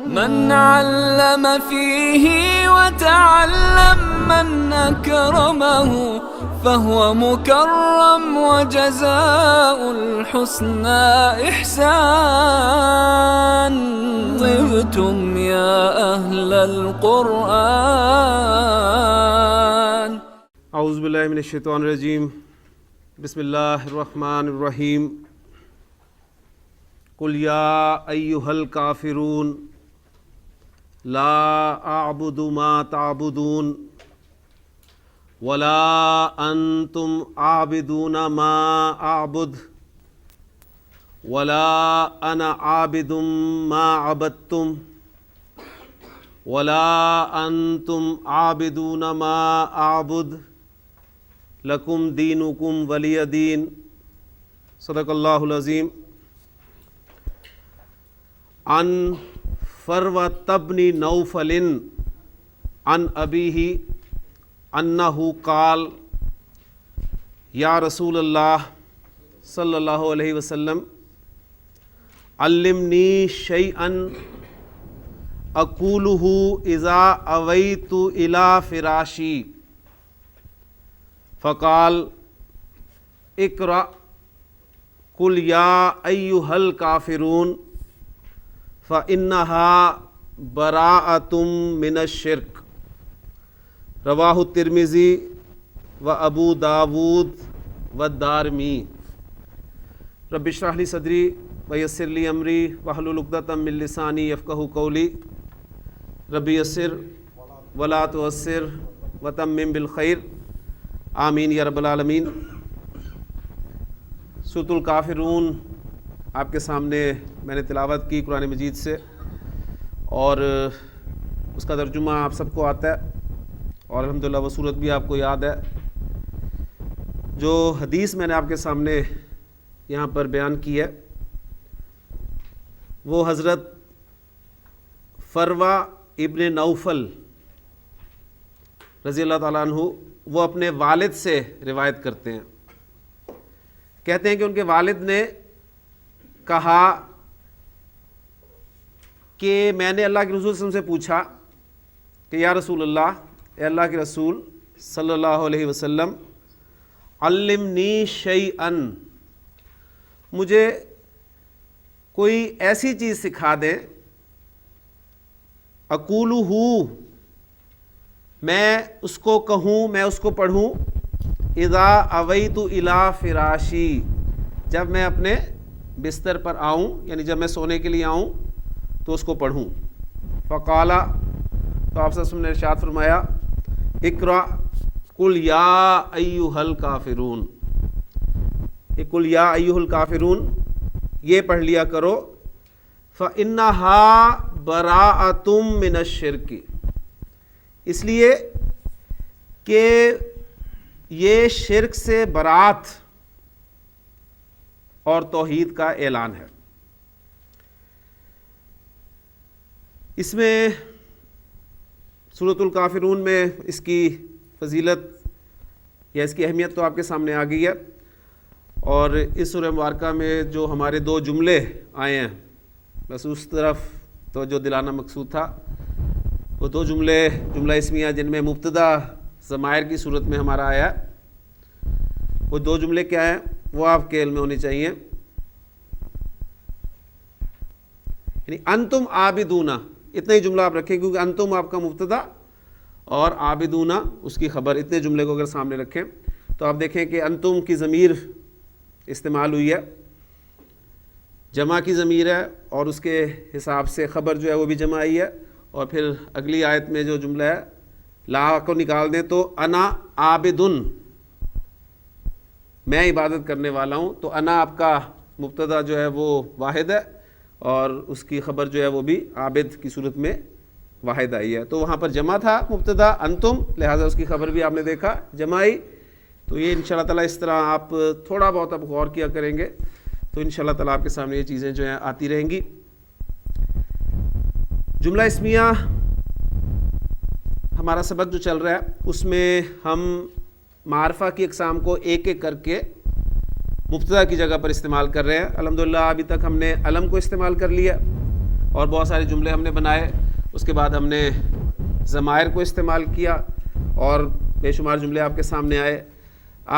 من علم فيه وتعلم من أكرمه فهو مكرم وجزاء الحسنى إحسان. طبتم يا أهل القرآن. اعوذ باللہ من الشیطان الرجیم. بسم اللہ الرحمن الرحیم. قل یا ایہا الکافرون لا اعبد ما تعبدون ولا انتم عابدون ما اعبد ولا انا عابد ما عبدتم ولا انتم عابدون ما اعبد لکم دینکم ولی دین. صدق اللہ العظیم. عن فروة بن نوفل عن ابیہ انہ قال یا رسول اللہ صلی اللہ علیہ وسلم علمنی شیئا اقولہ اذا اویت الی فراشی فقال اقرأ قل یا ایہا الکافرون فإنها براءة من الشرک. رواہ الترمذی و ابو داود والدارمی. رب اشرح لی صدری ویسر لی امری واحلل عقدۃ من لسانی یفقہوا قولی. رب یسر ولا تعسر وتمم بالخیر. آمین یا رب العالمین. سورۃ الکافرون آپ کے سامنے میں نے تلاوت کی قرآن مجید سے، اور اس کا ترجمہ آپ سب کو آتا ہے، اور الحمدللہ وہ سورت بھی آپ کو یاد ہے. جو حدیث میں نے آپ کے سامنے یہاں پر بیان کی ہے وہ حضرت فروہ ابن نوفل رضی اللہ تعالیٰ عنہ وہ اپنے والد سے روایت کرتے ہیں. کہتے ہیں کہ ان کے والد نے کہا کہ میں نے اللہ کے رسول صلی اللہ علیہ وسلم سے پوچھا کہ یا رسول اللہ، اے اللہ کے رسول صلی اللہ علیہ وسلم، علمنی شیئا، مجھے کوئی ایسی چیز سکھا دیں، اقولہ، میں اس کو کہوں، میں اس کو پڑھوں، اذا اویت الی فراشی، جب میں اپنے بستر پر آؤں، یعنی جب میں سونے کے لیے آؤں تو اس کو پڑھوں. فقال، تو آپ صلی اللہ علیہ وسلم نے ارشاد فرمایا، اقرأ قل یا ایہا الکافرون، قل یا ایہا الکافرون یہ پڑھ لیا کرو. فإنہا براءۃ من الشرک، اس لیے کہ یہ شرک سے برات اور توحید کا اعلان ہے. اس میں سورۃ الکافرون میں اس کی فضیلت یا اس کی اہمیت تو آپ کے سامنے آ گئی ہے، اور اس سورہ مبارکہ میں جو ہمارے دو جملے آئے ہیں، بس اس طرف توجہ دلانا مقصود تھا. وہ دو جملہ اسمیہ جن میں مبتدا ضمائر کی صورت میں ہمارا آیا، وہ دو جملے کیا ہیں وہ آپ کے علم میں ہونے چاہیے. یعنی انتم عابدون، اتنا ہی جملہ آپ رکھیں، کیونکہ انتم آپ کا مبتدا اور عابدون اس کی خبر. اتنے جملے کو اگر سامنے رکھیں تو آپ دیکھیں کہ انتم کی ضمیر استعمال ہوئی ہے، جمع کی ضمیر ہے، اور اس کے حساب سے خبر جو ہے وہ بھی جمع آئی ہے. اور پھر اگلی آیت میں جو جملہ ہے لا کو نکال دیں تو انا عابدن، میں عبادت کرنے والا ہوں. تو انا آپ کا مبتدا جو ہے وہ واحد ہے، اور اس کی خبر جو ہے وہ بھی عابد کی صورت میں واحد آئی ہے. تو وہاں پر جمع تھا مبتدا انتم، لہٰذا اس کی خبر بھی آپ نے دیکھا جمع آئی. تو یہ انشاءاللہ تعالیٰ اس طرح آپ تھوڑا بہت اب غور کیا کریں گے تو انشاءاللہ تعالیٰ آپ کے سامنے یہ چیزیں جو ہیں آتی رہیں گی. جملہ اسمیہ ہمارا سبق جو چل رہا ہے اس میں ہم معرفہ کی اقسام کو ایک ایک کر کے مبتدا کی جگہ پر استعمال کر رہے ہیں. الحمدللہ ابھی تک ہم نے علم کو استعمال کر لیا. اور بہت سارے جملے ہم نے بنائے. اس کے بعد ہم نے ضمائر کو استعمال کیا اور بے شمار جملے آپ کے سامنے آئے.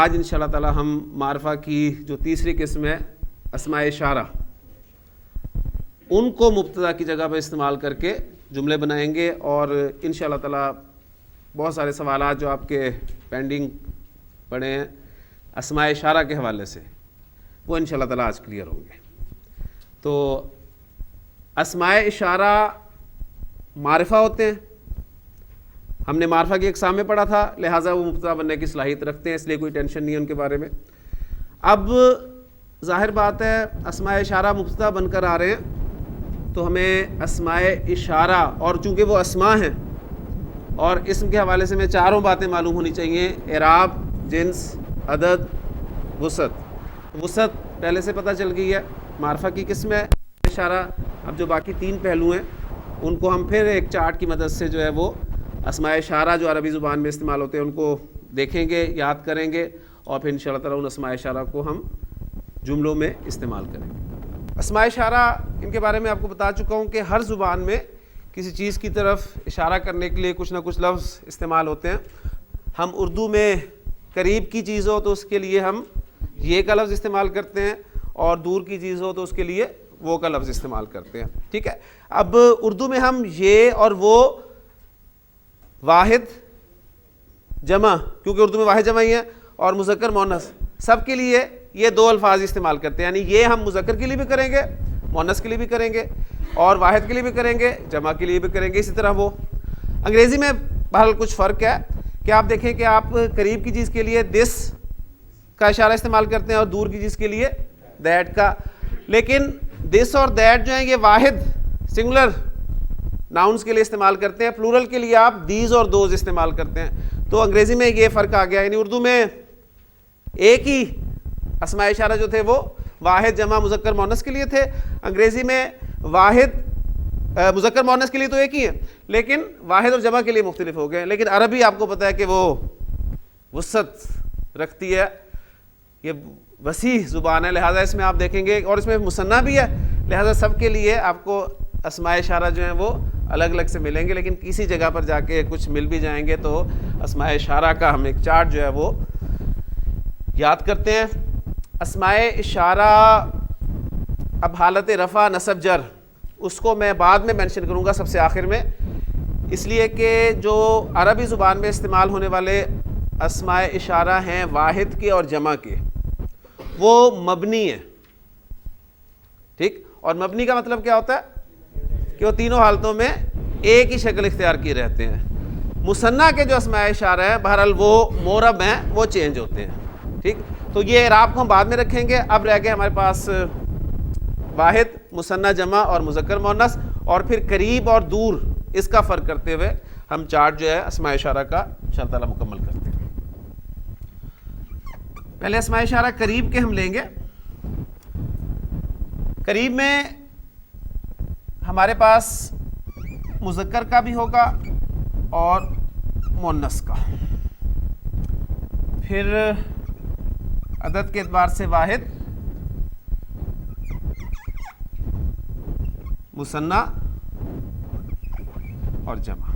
آج ان شاء اللہ تعالی ہم معرفہ کی جو تیسری قسم ہے اسماء اشارہ، ان کو مبتدا کی جگہ پہ استعمال کر کے جملے بنائیں گے، اور ان شاء اللہ تعالی بہت سارے سوالات جو آپ کے پینڈنگ پڑے ہیں اسماء اشارہ کے حوالے سے وہ ان شاء اللہ تعالی آج کلیئر ہوں گے. تو اسماء اشارہ معرفہ ہوتے ہیں. ہم نے معرفہ کی اقسام میں پڑھا تھا، لہٰذا وہ مبتدا بننے کی صلاحیت رکھتے ہیں، اس لیے کوئی ٹینشن نہیں ہے ان کے بارے میں. اب ظاہر بات ہے اسماء اشارہ مبتدا بن کر آ رہے ہیں تو ہمیں اسماء اشارہ، اور چونکہ وہ اسماء ہیں اور اسم کے حوالے سے ہمیں چاروں باتیں معلوم ہونی چاہیے: اعراب، جنس، عدد، وسعت. وسعت پہلے سے پتہ چل گئی ہے، معرفہ کی قسم ہے اشارہ. اب جو باقی تین پہلو ہیں ان کو ہم پھر ایک چارٹ کی مدد سے جو ہے وہ اسماء اشارہ جو عربی زبان میں استعمال ہوتے ہیں ان کو دیکھیں گے، یاد کریں گے، اور پھر انشاءاللہ تعالیٰ ان اسماء اشارہ کو ہم جملوں میں استعمال کریں گے. اسماء اشارہ ان کے بارے میں آپ کو بتا چکا ہوں کہ ہر زبان میں کسی چیز کی طرف اشارہ کرنے کے لیے کچھ نہ کچھ لفظ استعمال ہوتے ہیں. ہم اردو میں قریب کی چیز ہو تو اس کے لیے ہم یہ کا لفظ استعمال کرتے ہیں، اور دور کی چیز ہو تو اس کے لیے وہ کا لفظ استعمال کرتے ہیں. ٹھیک ہے. اب اردو میں ہم یہ اور وہ، واحد جمع، کیونکہ اردو میں واحد جمع ہی ہے، اور مذکر مؤنث، سب کے لیے یہ دو الفاظ استعمال کرتے ہیں. یعنی یہ ہم مذکر کے لیے بھی کریں گے، مؤنث کے لیے بھی کریں گے، اور واحد کے لیے بھی کریں گے، جمع کے لیے بھی کریں گے. اسی طرح وہ انگریزی میں بہرحال کچھ فرق ہے کہ آپ دیکھیں کہ آپ قریب کی چیز کے لیے دس کا اشارہ استعمال کرتے ہیں اور دور کی چیز کے لیے دیٹ کا. لیکن دس اور دیٹ جو ہیں یہ واحد سنگولر ناؤنس کے لیے استعمال کرتے ہیں، پلورل کے لیے آپ دیز اور دوز استعمال کرتے ہیں. تو انگریزی میں یہ فرق آ گیا. یعنی اردو میں ایک ہی اسماء اشارہ جو تھے وہ واحد جمع مذکر مؤنث کے لیے تھے. انگریزی میں واحد مذکر مؤنث کے لیے تو ایک ہی ہے، لیکن واحد اور جمع کے لیے مختلف ہو گئے. لیکن عربی آپ کو پتہ ہے کہ وہ وسعت رکھتی ہے، یہ وسیع زبان ہے، لہٰذا اس میں آپ دیکھیں گے، اور اس میں مثنیٰ بھی ہے، لہٰذا سب کے لیے آپ کو اسماء اشارہ جو ہیں وہ الگ الگ سے ملیں گے. لیکن کسی جگہ پر جا کے کچھ مل بھی جائیں گے تو اسماء اشارہ کا ہم ایک چارٹ جو ہے وہ یاد کرتے ہیں. اسماء اشارہ اب حالت رفع نصب جر اس کو میں بعد میں مینشن کروں گا، سب سے آخر میں، اس لیے کہ جو عربی زبان میں استعمال ہونے والے اسماء اشارہ ہیں واحد کے اور جمع کے، وہ مبنی ہیں. ٹھیک. اور مبنی کا مطلب کیا ہوتا ہے کہ وہ تینوں حالتوں میں ایک ہی شکل اختیار کیے رہتے ہیں. مثنیٰ کے جو اسماء اشارہ ہیں بہرحال وہ مورب ہیں، وہ چینج ہوتے ہیں. ٹھیک. تو یہ اعراب کو ہم بعد میں رکھیں گے. اب رہ گئے ہمارے پاس واحد، مثنیٰ جمع اور مذکر مؤنث، اور پھر قریب اور دور، اس کا فرق کرتے ہوئے ہم چارٹ جو ہے اسماء اشارہ کا انشاءاللہ تعالیٰ مکمل کرتے ہیں. پہلے اسماء اشارہ قریب کے ہم لیں گے. قریب میں ہمارے پاس مذکر کا بھی ہوگا اور مؤنث کا. پھر عدد کے اعتبار سے واحد، مثنیٰ اور جمع.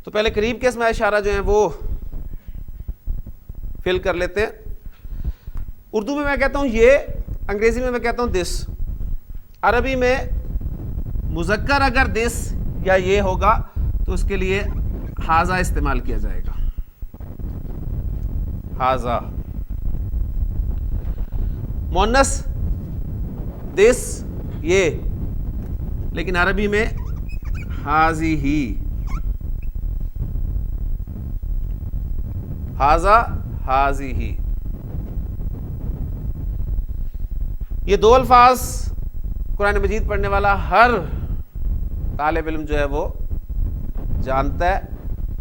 تو پہلے قریب کے اسماء اشارہ جو ہیں وہ فل کر لیتے ہیں. اردو میں کہتا ہوں یہ، انگریزی میں کہتا ہوں دس. عربی میں مذکر اگر دس یا یہ ہوگا تو اس کے لیے ہاذا استعمال کیا جائے گا. ہاذا. مؤنث دس یہ، لیکن عربی میں ہاذیہی. ہاذا ہاذیہی. یہ دو الفاظ قرآن مجید پڑھنے والا ہر طالب علم جو ہے وہ جانتا ہے،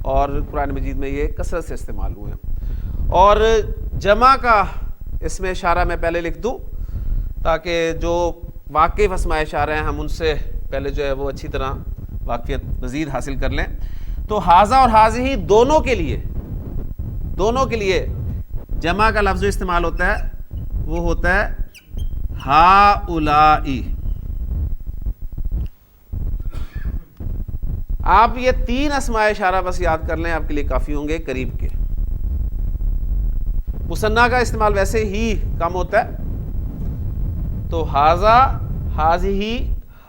اور قرآن مجید میں یہ کثرت سے استعمال ہوئے ہیں. اور جمع کا اس میں اشارہ میں پہلے لکھ دوں تاکہ جو واقف اسماء اشارہ ہیں ہم ان سے پہلے جو ہے وہ اچھی طرح واقفیت مزید حاصل کر لیں. تو ہاذا اور ہاذیہی دونوں کے لیے جمع کا لفظ جو استعمال ہوتا ہے وہ ہوتا ہے ہاؤلائی. آپ یہ 3 اسماء اشارہ بس یاد کر لیں، آپ کے لیے کافی ہوں گے قریب کے. مثنیٰ کا استعمال ویسے ہی کم ہوتا ہے، تو ھذا، ھذہ،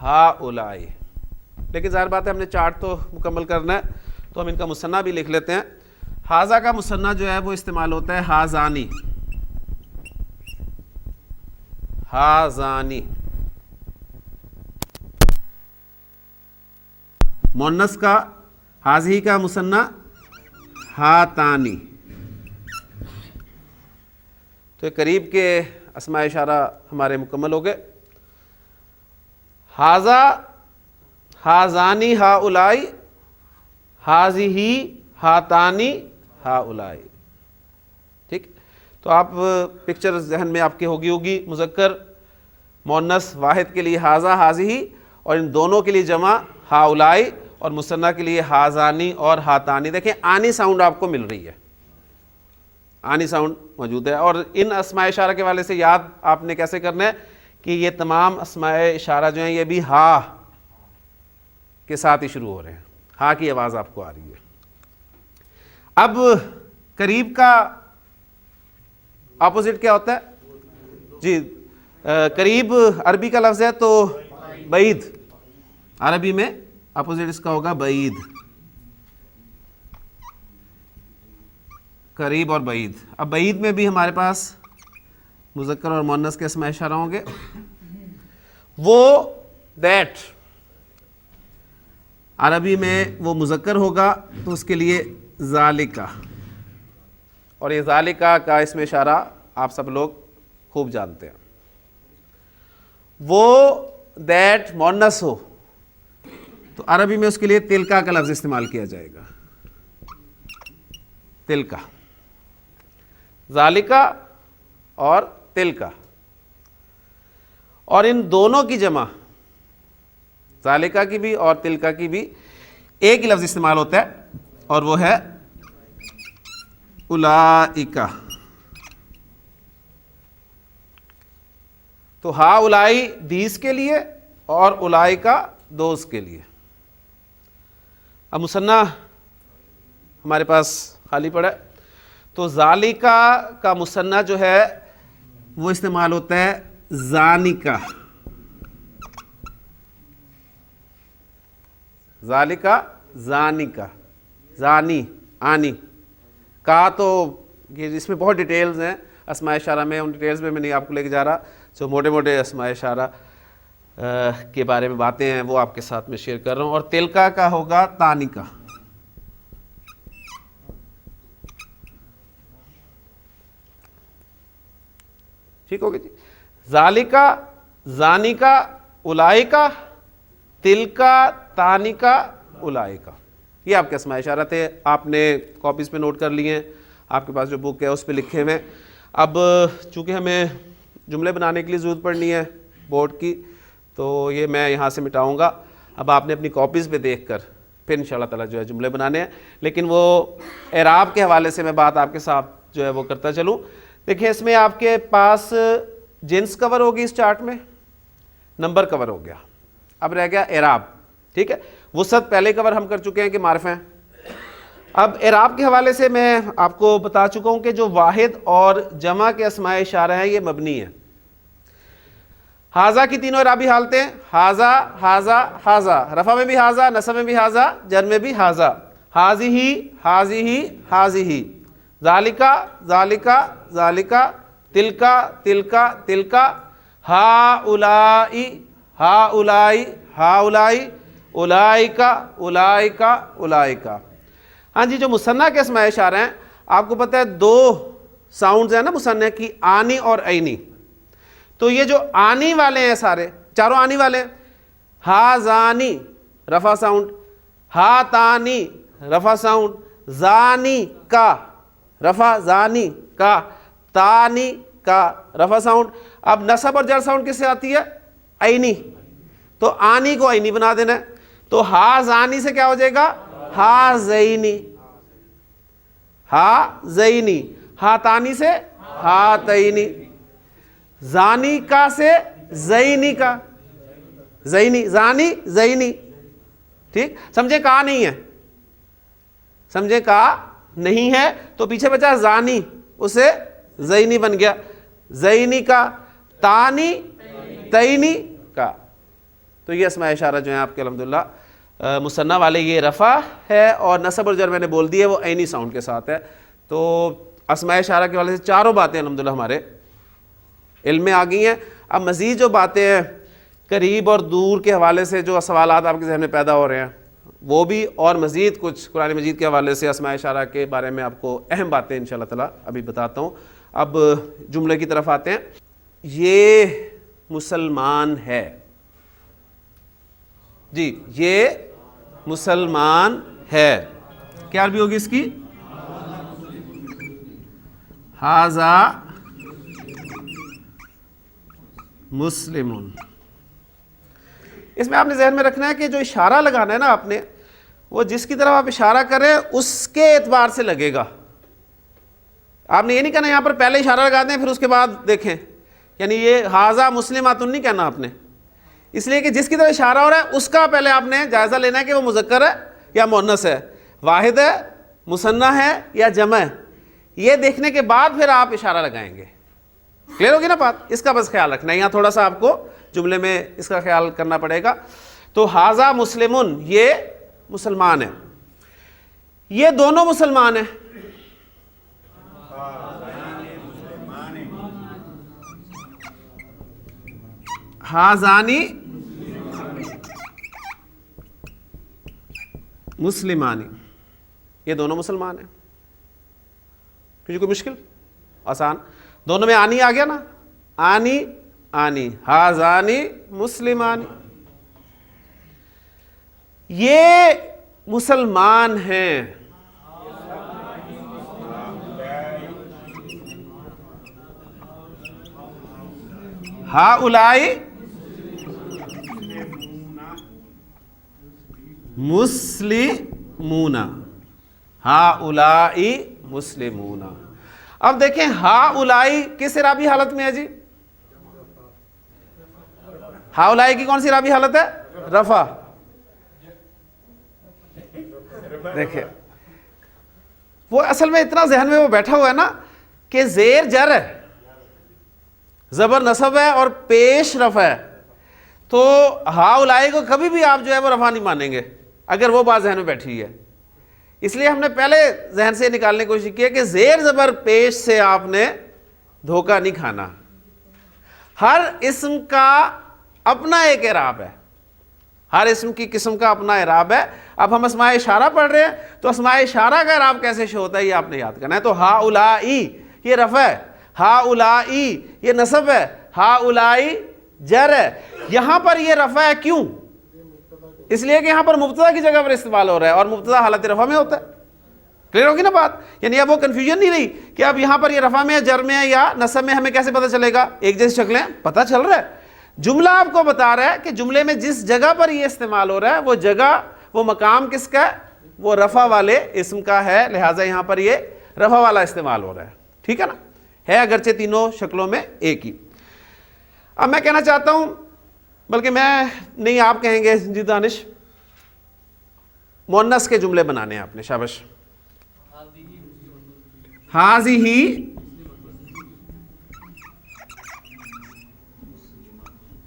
ہؤلاء. لیکن ظاہر بات ہے ہم نے چارٹ تو مکمل کرنا ہے، تو ہم ان کا مثنیٰ بھی لکھ لیتے ہیں. ھذا کا مثنیٰ جو ہے وہ استعمال ہوتا ہے ھذانی، ھذانی. مؤنث کا ھذہ کا مثنیٰ ھاتانی. تو قریب کے اسماء اشارہ ہمارے مکمل ہو گئے. ھذا، ھذانی، ہؤلاء، ھذہ، ھاتانی، ہؤلاء. ٹھیک، تو آپ پکچر ذہن میں آپ کے ہوگی مذکر مؤنث واحد کے لیے ھذا، ھذہ، اور ان دونوں کے لیے جمع ہؤلاء، اور مثنیٰ کے لیے ھذانی اور ھاتانی. دیکھیں آنی ساؤنڈ آپ کو مل رہی ہے، آنی ساؤنڈ موجود ہے. اور ان اسماء اشارہ کے والے سے یاد آپ نے کیسے کرنا ہے کہ یہ تمام اسماء اشارہ جو ہیں یہ بھی ہا کے ساتھ ہی شروع ہو رہے ہیں، ہا کی آواز آپ کو آ رہی ہے. اب قریب کا اپوزٹ کیا ہوتا ہے جی؟ قریب عربی کا لفظ ہے تو بعید، عربی میں اپوزٹ اس کا ہوگا بعید. قریب اور بعید. اب بعید میں بھی ہمارے پاس مذکر اور مؤنث کے اسماء اشارہ ہوں گے. وہ، دیٹ، عربی میں وہ مذکر ہوگا تو اس کے لیے ذالکا، اور یہ ذالکا کا اسم اشارہ آپ سب لوگ خوب جانتے ہیں. وہ، دیٹ مؤنث ہو تو عربی میں اس کے لیے تلکا کا لفظ استعمال کیا جائے گا، تلکا. ذالکا اور تلکا. اور ان دونوں کی جمع، ذالکا کی بھی اور تلکا کی بھی، ایک ہی لفظ استعمال ہوتا ہے اور وہ ہے اولئک. تو ہؤلاء دیس کے لیے اور اولئک دوز کے لیے. اب مثنیٰ ہمارے پاس خالی پڑا ہے، تو ذالکا کا مثنیٰ جو ہے وہ استعمال ہوتا ہے زانکا. ذالکا، زانکا، زانی، آنی کا. تو یہ اس میں بہت ڈیٹیلز ہیں اسماء اشارہ میں، ان ڈیٹیلز میں نہیں آپ کو لے کے جا رہا. جو موٹے موٹے اسماء اشارہ کے بارے میں باتیں ہیں وہ آپ کے ساتھ میں شیئر کر رہا ہوں. اور تلکا کا ہوگا تانکا. ٹھیک ہوگی جی؟ ذالکا، زانکا، اولئکا، تلکا، تانکا، اولئکا. یہ آپ کے اسماء اشارہ تھے. آپ نے کاپیز پہ نوٹ کر لیے ہیں، آپ کے پاس جو بک ہے اس پہ لکھے ہوئے. اب چونکہ ہمیں جملے بنانے کے لیے ضرورت پڑنی ہے بورڈ کی، تو یہ میں یہاں سے مٹاؤں گا. اب آپ نے اپنی کاپیز پہ دیکھ کر پھر انشاءاللہ تعالیٰ جو ہے جملے بنانے ہیں. لیکن وہ اعراب کے حوالے سے میں بات آپ کے ساتھ جو ہے وہ کرتا چلوں. دیکھیں اس میں آپ کے پاس جنس کور ہوگی اس چارٹ میں، نمبر کور ہو گیا، اب رہ گیا اعراب. ٹھیک ہے، وسعت پہلے کور ہم کر چکے ہیں کہ معرفہ ہیں. اب اعراب کے حوالے سے میں آپ کو بتا چکا ہوں کہ جو واحد اور جمع کے اسماء اشارہ ہیں یہ مبنی ہیں. ھذا کی تینوں اعرابی حالتیں، ھذا، ھذا، ھذا. رفع میں بھی ھذا، نصب میں بھی ھذا، جر میں بھی ھذا. ھذہ، ھذہ، ھذہ. ذالکا، ذالکا، ذالکا. تلکا، تلکا، تلکا. ہؤلاء، ہؤلاء، ہؤلاء. اولئک، اولئک، اولئک. ہاں جی، جو مثنیٰ کے اسماء اشارہ ہیں آپ کو پتہ ہے 2 ساؤنڈز ہیں نا مثنیٰ کی، آنی اور عینی. تو یہ جو آنی والے ہیں سارے چاروں آنی والے ہیں. ھذانی رفع ساؤنڈ، ھاتانی رفع ساؤنڈ، زانی کا رفع، زانی کا، تانی کا رفع ساؤنڈ. اب نصب اور جر ساؤنڈ کس سے آتی ہے؟ عینی. تو آنی کو عینی بنا دینا ہے. تو ھذانی سے کیا ہو جائے گا؟ ھذینی، ھذینی. ھاتانی سے ھاتینی. زانی کا سے زینی کا، زینی، زانی، زینی. ٹھیک, سمجھے کہا نہیں ہے, سمجھے کہا نہیں ہے, تو پیچھے بچا زانی, اسے زینی بن گیا, زینی کا, تانی تینی کا. تو یہ اسماء اشارہ جو ہیں آپ کے الحمدللہ مثنى والے یہ رفع ہے, اور نصب اور جر میں نے بول دی ہے وہ عینی ساؤنڈ کے ساتھ ہے. تو اسماء اشارہ کے حوالے سے چاروں باتیں الحمدللہ ہمارے علم میں آ گئی ہیں. اب مزید جو باتیں ہیں قریب اور دور کے حوالے سے جو سوالات آپ کے ذہن میں پیدا ہو رہے ہیں وہ بھی, اور مزید کچھ قرآن مجید کے حوالے سے اسماء اشارہ کے بارے میں آپ کو اہم باتیں انشاءاللہ تعالی ابھی بتاتا ہوں. اب جملے کی طرف آتے ہیں. یہ مسلمان ہے, جی یہ مسلمان ہے, کیا عربی ہوگی اس کی؟ ھذا مسلمون. اس میں آپ نے ذہن میں رکھنا ہے کہ جو اشارہ لگانا ہے نا آپ نے, وہ جس کی طرف آپ اشارہ کریں اس کے اعتبار سے لگے گا. آپ نے یہ نہیں کہنا یہاں پر پہلے اشارہ لگا دیں پھر اس کے بعد دیکھیں, یعنی یہ ھذا مسلماتن نہیں کہنا آپ نے, اس لیے کہ جس کی طرف اشارہ ہو رہا ہے اس کا پہلے آپ نے جائزہ لینا ہے کہ وہ مذکر ہے یا مؤنث ہے, واحد ہے, مثنیٰ ہے یا جمع ہے. یہ دیکھنے کے بعد پھر آپ اشارہ لگائیں گے. کلیئر ہوگی نا بات؟ اس کا بس خیال رکھنا ہے, یہاں تھوڑا سا آپ کو جملے میں اس کا خیال کرنا پڑے گا. تو ھذا مسلمون, یہ مسلمان ہے, یہ دونوں مسلمان ہیں. ھذانی مسلمانی, یہ دونوں مسلمان ہیں. کچھ کوئی مشکل؟ آسان. دونوں میں آنی آ گیا نا, آنی آنی, ھذانی مسلمانی. یہ مسلمان ہیں, ہؤلائی مسلمون, ہؤلائی مسلمون. اب دیکھیں ہؤلائی کس اعرابی حالت میں ہے جی؟ ہؤلائی کی کون سی اعرابی حالت ہے؟ رفع. دیکھیں وہ اصل میں اتنا ذہن میں وہ بیٹھا ہوا ہے نا کہ زیر جر ہے, زبر نصب ہے اور پیش رفع ہے, تو ہؤلائی کو کبھی بھی آپ جو ہے وہ رفع نہیں مانیں گے اگر وہ بات ذہن میں بیٹھی ہے. اس لیے ہم نے پہلے ذہن سے نکالنے کی کوشش کی ہے کہ زیر زبر پیش سے آپ نے دھوکہ نہیں کھانا. ہر اسم کا اپنا ایک اعراب ہے, ہر اسم کی قسم کا اپنا اعراب ہے. اب ہم اسماء اشارہ پڑھ رہے ہیں تو اسماء اشارہ کا اعراب کیسے شو ہوتا ہے یہ آپ نے یاد کرنا ہے. تو ہؤلائی یہ رفع ہے, ہؤلائی یہ نصب ہے, ہؤلائی جر ہے. یہاں پر یہ رفع ہے کیوں؟ اس لیے کہ یہاں پر مبتدا کی جگہ پر استعمال ہو رہا ہے اور مبتدا حالت رفع میں ہوتا ہے. کلیئر ہوگی نا بات؟ یعنی اب وہ کنفیوژن نہیں رہی کہ اب یہاں پر یہ رفع میں ہے, جر میں ہے یا نصب میں, ہمیں کیسے پتہ چلے گا؟ ایک جیسی شکلیں پتہ چل رہا ہے. جملہ آپ کو بتا رہا ہے کہ جملے میں جس جگہ پر یہ استعمال ہو رہا ہے وہ جگہ, وہ مقام کس کا ہے؟ وہ رفع والے اسم کا ہے, لہٰذا یہاں پر یہ رفع والا استعمال ہو رہا ہے. ٹھیک ہے نا, ہے اگرچہ تینوں شکلوں میں ایک ہی. اب میں کہنا چاہتا ہوں, بلکہ میں نہیں آپ کہیں گے جی دانش, مؤنث کے جملے بنانے ہیں آپ نے. شاباش. ھذہ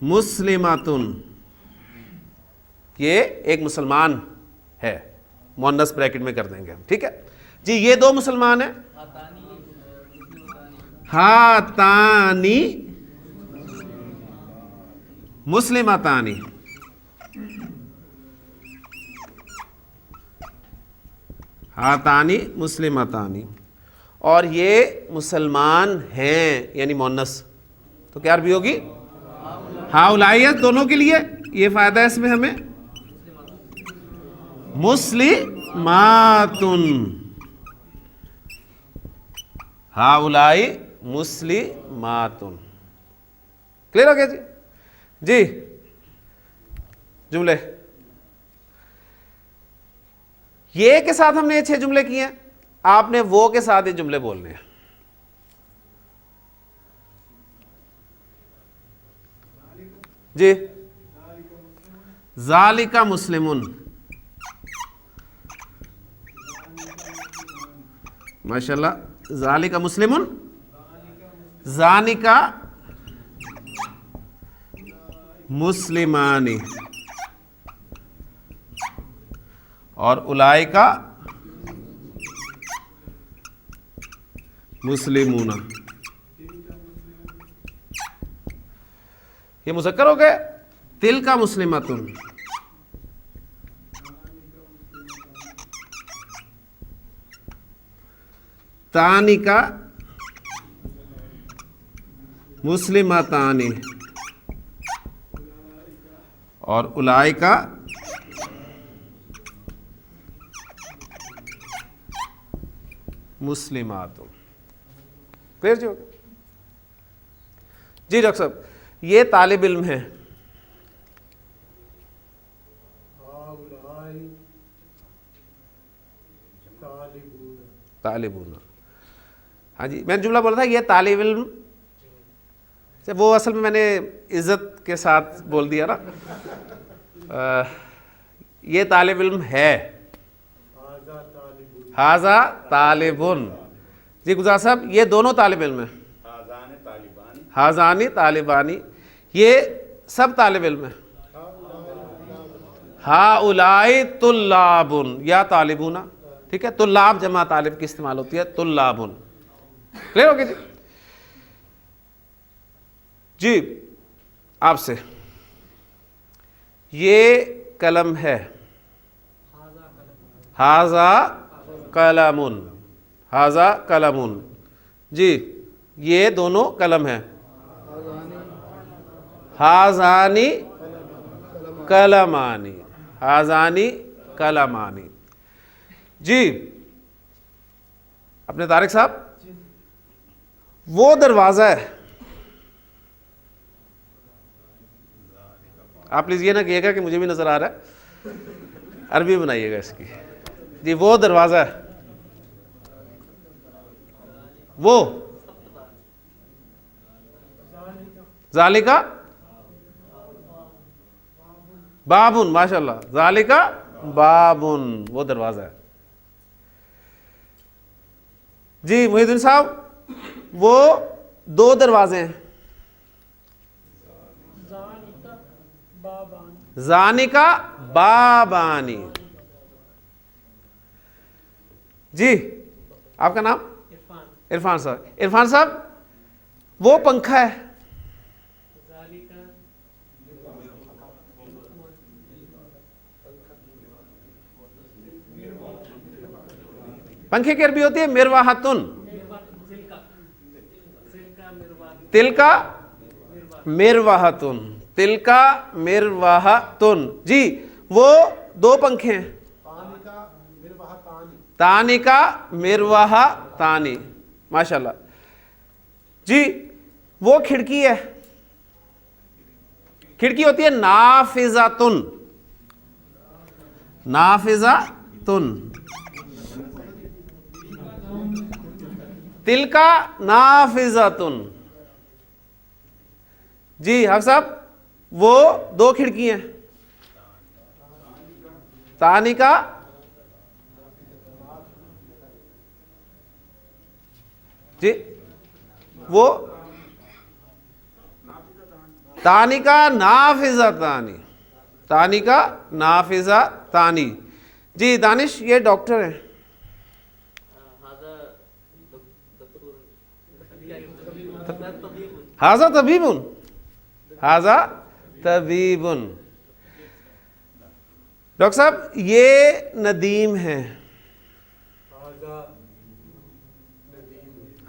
مسلماتن, یہ ایک مسلمان ہے, مؤنث بریکٹ میں کر دیں گے ہم. ٹھیک ہے جی, یہ دو مسلمان ہیں. ہاتانی مسلمتانی, ہاتانی مسلمتانی, اور یہ مسلمان ہیں یعنی مؤنث, تو کیا عربی ہوگی؟ ہؤلائی دونوں کے لیے یہ فائدہ ہے اس میں ہمیں, مسلماتن, ہؤلائی مسلماتن. کلیئر ہو گیا جی؟ جی جملے یہ کے ساتھ ہم نے یہ 6 جملے کیے ہیں, آپ نے وہ کے ساتھ یہ جملے بولنے ہیں. جی ذالک مسلمون, ماشاء اللہ. ذالک مسلمن، ذانکا مسلمانی، اور اولئکا مسلمون. یہ مذکر ہو گئے. تلک مسلمتن، تانکا مسلمتانی، اور اولئکا مسلمات. کلیئر جی؟ جی ڈاکٹر صاحب یہ طالب علم ہے. طالبون. ہاں جی میں نے جملہ بولا تھا یہ طالب علم، وہ اصل میں نے عزت کے ساتھ بول دیا نا. یہ طالب علم ہے. ہاذا طالبن. جی گزار صاحب یہ دونوں طالب علم ہیں. ہاذانی طالبانی، یہ سب طالب علم ہیں. ہاؤلائی طلابن یا طالبون. ٹھیک ہے، طلاب جمع طالب کی استعمال ہوتی ہے، طلابن. کلیئر ہو گیا جی؟ جی آپ سے یہ قلم ہے. ہاذا قلمن، ہاذا قلمن. جی یہ دونوں قلم ہیں. ہاذانی قلمانی، ہاذانی قلمانی. جی اپنے طارق صاحب وہ دروازہ ہے. آپ پلیز یہ نہ کہیے گا کہ مجھے بھی نظر آ رہا ہے، عربی بنائیے گا اس کی. جی وہ دروازہ ہے. وہ ذالکا بابن. ماشاء اللہ، ذالکا بابن وہ دروازہ ہے. جی محی الدین صاحب وہ دو دروازے ہیں. ذانکا بابانی. جی آپ کا نام؟ عرفان صاحب. عرفان صاحب وہ پنکھا ہے. پنکھے کی عربی ہوتی ہے مروحتن. تلکا مروحتن، تلکا مروحتن. جی وہ دو پنکھے ہیں. تانکا مروحتانی. ماشاء اللہ. جی وہ کھڑکی ہے. کھڑکی ہوتی ہے نافذتن، نافذتن. تلکا نافذتن. جی حافظ صاحب وہ دو کھڑکی ہیں. تانکا جی وہ تانکا نافذتانی، تانکا نافذتانی. جی دانش یہ ڈاکٹر ہیں. ہاذا طبیبن، ہاذا طبیبن. ڈاکٹر صاحب یہ ندیم ہے.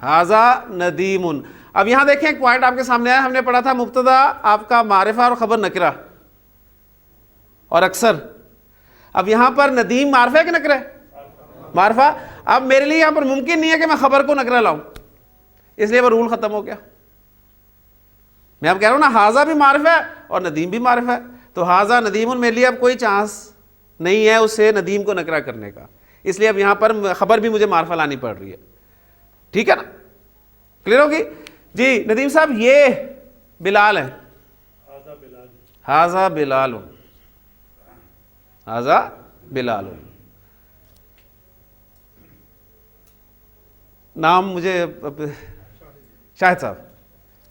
ہاذا ندیم. اب یہاں دیکھیں ایک پوائنٹ آپ کے سامنے آیا. ہم نے پڑھا تھا مبتدا آپ کا معرفہ اور خبر نکرہ اور اکثر. اب یہاں پر ندیم معرفہ ہے کہ نکرہ ہے؟ معرفہ. اب میرے لیے یہاں پر ممکن نہیں ہے کہ میں خبر کو نکرہ لاؤں، اس لیے وہ رول ختم ہو گیا. میں اب کہہ رہا ہوں نا ہاذا بھی معرفہ ہے اور ندیم بھی معرفہ ہے، تو ہاذا ندیم میرے لیے اب کوئی چانس نہیں ہے اسے ندیم کو نکرہ کرنے کا، اس لیے اب یہاں پر خبر بھی مجھے معرفہ لانی پڑ رہی ہے. ٹھیک ہے نا؟ کلیئر ہوگی؟ جی ندیم صاحب یہ بلال ہے. ہاذا بلال، ہاذا بلال. نام مجھے شاہد صاحب.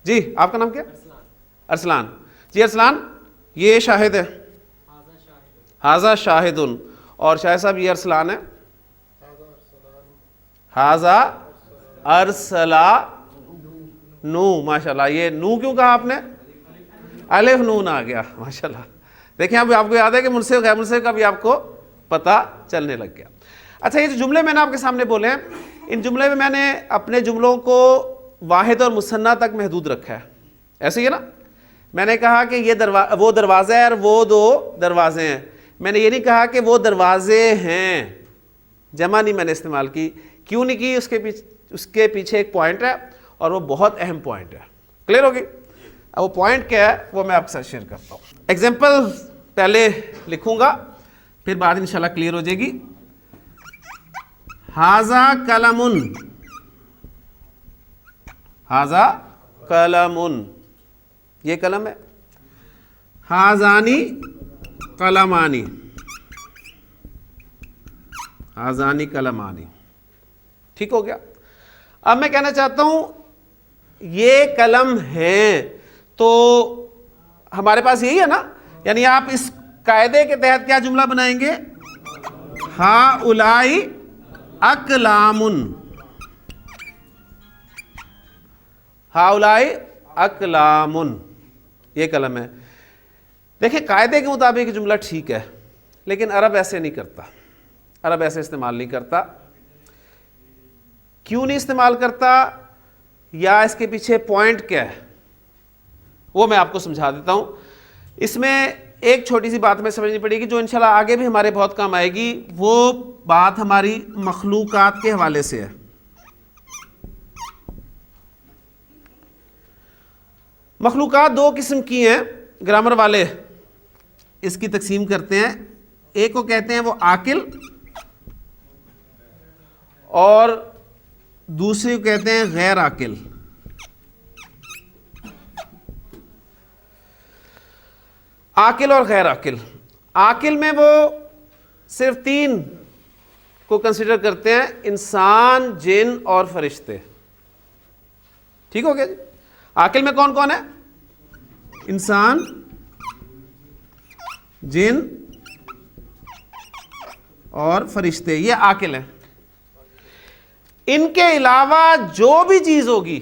جی آپ کا نام کیا؟ ارسلان. جی ارسلان یہ شاہد ہے, ہاذا شاہدن, اور شاہد صاحب یہ ارسلان ہے, ہاذا ارسلا نو. ماشاء اللہ, یہ نو کیوں کہا آپ نے؟ الف نون آ گیا, ماشاء اللہ. دیکھیں اب آپ کو یاد ہے کہ منصف غیر منصف کا بھی آپ کو پتہ چلنے لگ گیا. اچھا, یہ جو جملے میں نے آپ کے سامنے بولے ہیں, ان جملے میں میں نے اپنے جملوں کو واحد اور مثنیٰ تک محدود رکھا ہے, ایسے ہی ہے نا. میں نے کہا کہ یہ وہ دروازہ ہے اور وہ دو دروازے ہیں. میں نے یہ نہیں کہا کہ وہ دروازے ہیں, جمع نہیں میں نے استعمال کی. کیوں نہیں کی؟ اس کے پیچھے ایک پوائنٹ ہے, اور وہ بہت اہم پوائنٹ ہے. کلیئر ہوگی؟ اب وہ پوائنٹ کیا ہے وہ میں آپ کے ساتھ شیئر کرتا ہوں. ایگزامپل پہلے لکھوں گا, پھر بعد انشاءاللہ کلیئر ہو جائے گی. ہاذا قلم, ہاذا قلم, یہ قلم ہے. ہاذانی قلمانی, ہاذانی قلمانی. ٹھیک ہو گیا؟ اب میں کہنا چاہتا ہوں یہ قلم ہیں, تو ہمارے پاس یہی ہے نا, یعنی آپ اس قاعدے کے تحت کیا جملہ بنائیں گے؟ ہؤلاء اقلام, ہؤلاء اقلام, یہ قلم ہے. دیکھیں قاعدے کے مطابق جملہ ٹھیک ہے, لیکن عرب ایسے نہیں کرتا, عرب ایسے استعمال نہیں کرتا. کیوں نہیں استعمال کرتا, یا اس کے پیچھے پوائنٹ کیا ہے, وہ میں آپ کو سمجھا دیتا ہوں. اس میں ایک چھوٹی سی بات میں سمجھنی پڑے گی جو انشاءاللہ آگے بھی ہمارے بہت کام آئے گی. وہ بات ہماری مخلوقات کے حوالے سے ہے. مخلوقات دو قسم کی ہیں, گرامر والے اس کی تقسیم کرتے ہیں. ایک کو کہتے ہیں وہ عاقل, اور دوسری کو کہتے ہیں غیر عاقل. عاقل اور غیر عاقل. عاقل میں وہ صرف تین کو کنسیڈر کرتے ہیں, انسان, جن اور فرشتے. ٹھیک ہو گیا جی؟ عاقل میں کون کون ہے؟ انسان, جن اور فرشتے, یہ عاقل ہیں. ان کے علاوہ جو بھی چیز ہوگی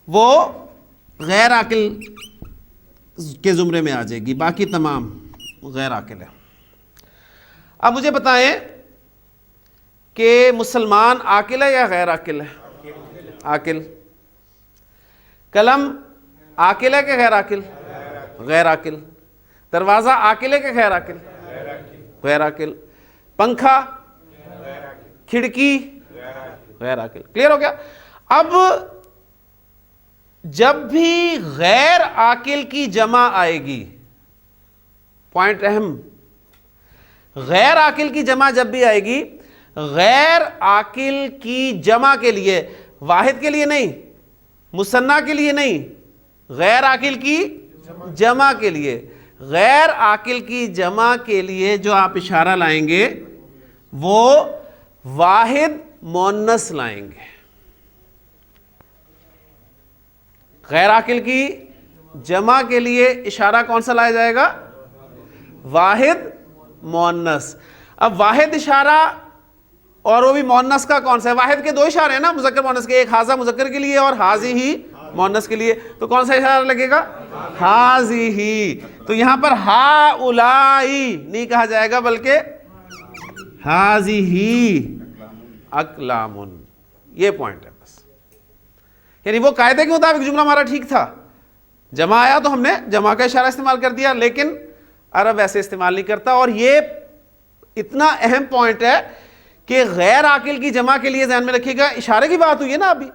وہ غیر عاقل کے زمرے میں آ جائے گی, باقی تمام غیر عاقل ہے. اب مجھے بتائیں کہ مسلمان عاقل ہے یا غیر عاقل ہے؟ عاقل. قلم عاقل ہے کہ غیر عاقل؟ غیر عاقل. دروازہ عاقل ہے کہ غیر عاقل؟ غیر عاقل. پنکھا, کھڑکی, غیر عاقل. کلیئر ہو گیا؟ اب جب بھی غیر عاقل کی جمع آئے گی, پوائنٹ اہم, غیر عاقل کی جمع جب بھی آئے گی, غیر عاقل کی جمع کے لیے, واحد کے لیے نہیں, مثنیٰ کے لیے نہیں, غیر عاقل کی جمع کے لیے, غیر عاقل کی جمع کے لیے جو آپ اشارہ لائیں گے وہ واحد مؤنث لائیں گے. غیر عاقل کی جمع کے لیے اشارہ کون سا لایا جائے گا؟ واحد مؤنث. اب واحد اشارہ, اور وہ بھی مؤنث کا کون سا ہے؟ واحد کے دو اشارے ہیں نا مذکر مؤنث کے, ایک حاضہ مذکر کے لیے اور حاضی ہی مؤنث کے لیے. تو کون سا اشارہ لگے گا؟ حاضی ہی. تو یہاں پر ہؤلائی نہیں کہا جائے گا بلکہ حاضی ہی اقلام. یہ پوائنٹ ہے بس. یعنی وہ قاعدے کے مطابق جملہ ہمارا ٹھیک تھا, جمع آیا تو ہم نے جمع کا اشارہ استعمال کر دیا, لیکن عرب ایسے استعمال نہیں کرتا. اور یہ اتنا اہم پوائنٹ ہے کہ غیر عاقل کی جمع کے لیے ذہن میں رکھیے گا, اشارے کی بات ہوئی ہے نا ابھی,